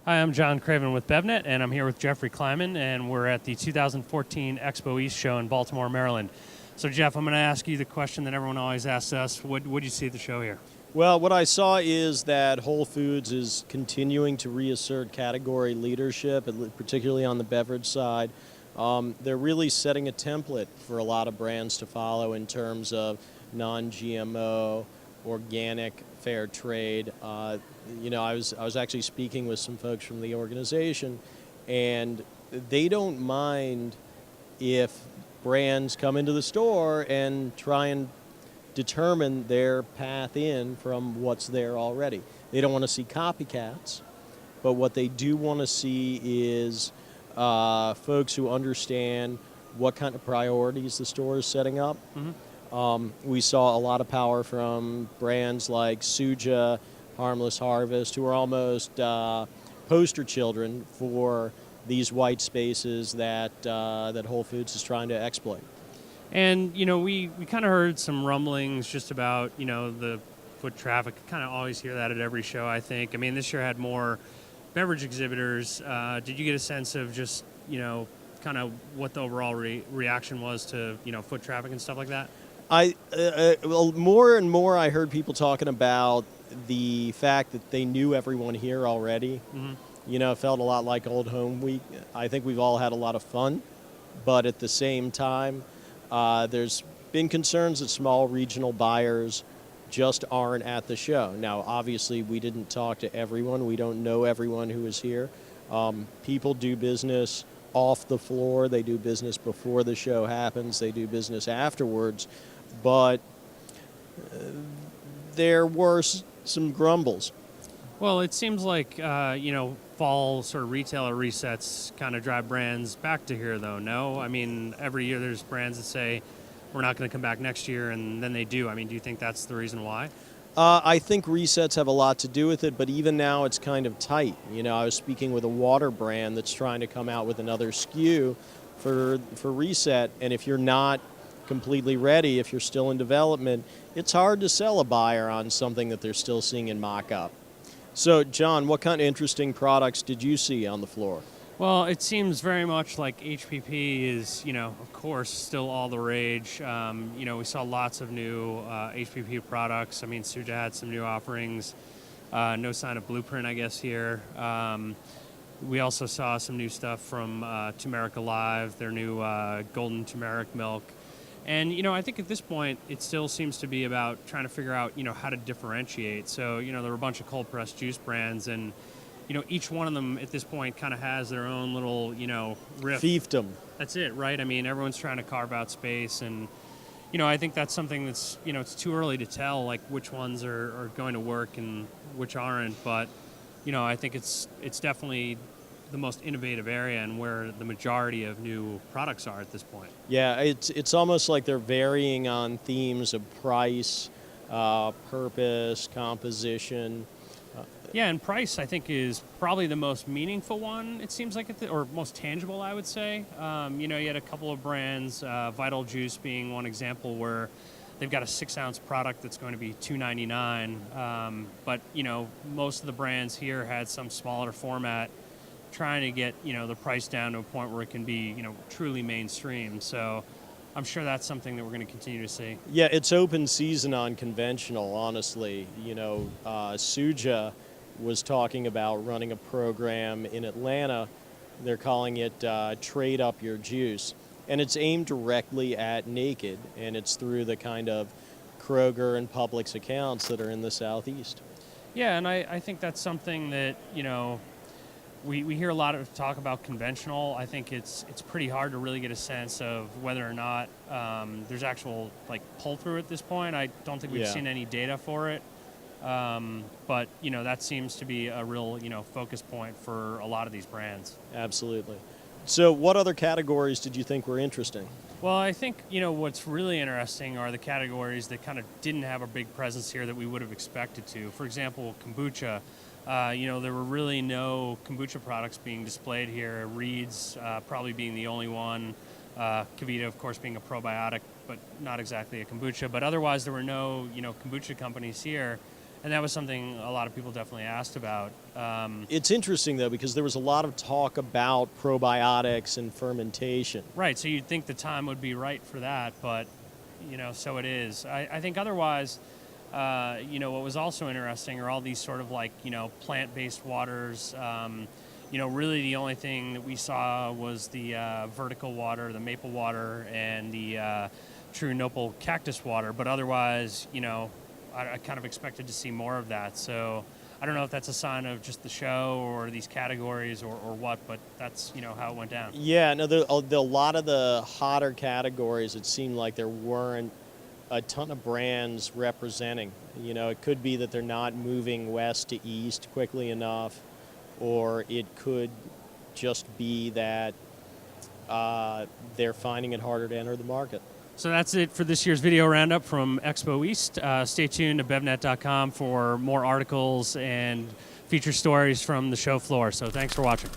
Hi, I'm John Craven with BevNET, and I'm here with Jeffrey Kleiman, and we're at the 2014 Expo East show in Baltimore, Maryland. So, Jeff, I'm going to ask you the question that everyone always asks us. What did you see at the show here? Well, what I saw is that Whole Foods is continuing to reassert category leadership, particularly on the beverage side. They're really setting a template for a lot of brands to follow in terms of non-GMO, organic, fair trade. I was actually speaking with some folks from the organization, and they don't mind if brands come into the store and try and determine their path in from what's there already. They don't want to see copycats, but what they do want to see is folks who understand what kind of priorities the store is setting up. We saw a lot of power from brands like Suja, Harmless Harvest, who are almost poster children for these white spaces that Whole Foods is trying to exploit. And, we kind of heard some rumblings just about, the foot traffic. Kind of always hear that at every show, I think. I mean, this year had more beverage exhibitors. Did you get a sense of just, kind of what the overall reaction was to, foot traffic and stuff like that? Well, more and more I heard people talking about the fact that they knew everyone here already. It felt a lot like Old Home Week. I think we've all had a lot of fun, but at the same time, there's been concerns that small regional buyers just aren't at the show. Now, obviously, we didn't talk to everyone. We don't know everyone who is here. People do business off the floor. They do business before the show happens. They do business afterwards. But there were some grumbles. Well, it seems like, fall sort of retailer resets kind of drive brands back to here, though, no? I mean, every year there's brands that say, we're not going to come back next year, and then they do. I mean, do you think that's the reason why? I think resets have a lot to do with it, but even now it's kind of tight. I was speaking with a water brand that's trying to come out with another SKU for reset, and if you're not completely ready, if you're still in development, it's hard to sell a buyer on something that they're still seeing in mock-up. So, John, what kind of interesting products did you see on the floor? Well, it seems very much like HPP is, of course, still all the rage. We saw lots of new HPP products. I mean, Suja had some new offerings. No sign of Blueprint, I guess, here. We also saw some new stuff from Turmeric Alive, their new golden turmeric milk. And, I think at this point, it still seems to be about trying to figure out, how to differentiate. So, there were a bunch of cold-pressed juice brands, and each one of them at this point kind of has their own little, riff. Fiefdom. That's it, right? I mean, everyone's trying to carve out space, and, I think that's something that's, it's too early to tell, like, which ones are going to work and which aren't. But, I think it's definitely the most innovative area and where the majority of new products are at this point. Yeah, it's almost like they're varying on themes of price, purpose, composition. Yeah, and price, I think, is probably the most meaningful one, it seems like, or most tangible, I would say. You had a couple of brands, Vital Juice being one example, where they've got a 6-ounce product that's going to be $2.99. But, most of the brands here had some smaller format trying to get, the price down to a point where it can be, truly mainstream. So I'm sure that's something that we're going to continue to see. Yeah, it's open season on conventional, honestly. Suja was talking about running a program in Atlanta. They're calling it Trade Up Your Juice. And it's aimed directly at Naked, and it's through the kind of Kroger and Publix accounts that are in the Southeast. Yeah, and I think that's something that, we hear a lot of talk about conventional. I think it's pretty hard to really get a sense of whether or not there's actual pull-through at this point. I don't think we've seen any data for it. But, that seems to be a real, focus point for a lot of these brands. Absolutely. So what other categories did you think were interesting? Well, I think, what's really interesting are the categories that kind of didn't have a big presence here that we would have expected to. For example, kombucha. There were really no kombucha products being displayed here. Reed's probably being the only one. KeVita, of course, being a probiotic, but not exactly a kombucha. But otherwise, there were no, kombucha companies here. And that was something a lot of people definitely asked about. It's interesting, though, because there was a lot of talk about probiotics and fermentation. Right, so you'd think the time would be right for that, but, so it is. I think otherwise, what was also interesting are all these sort of like, plant-based waters. Really the only thing that we saw was the vertical water, the maple water, and the true nopal cactus water. But otherwise, I kind of expected to see more of that. So I don't know if that's a sign of just the show or these categories or what, but that's, how it went down. Yeah, no, a lot of the hotter categories, it seemed like there weren't a ton of brands representing. It could be that they're not moving west to east quickly enough, or it could just be that they're finding it harder to enter the market. So that's it for this year's video roundup from Expo East. Stay tuned to BevNET.com for more articles and feature stories from the show floor. So thanks for watching.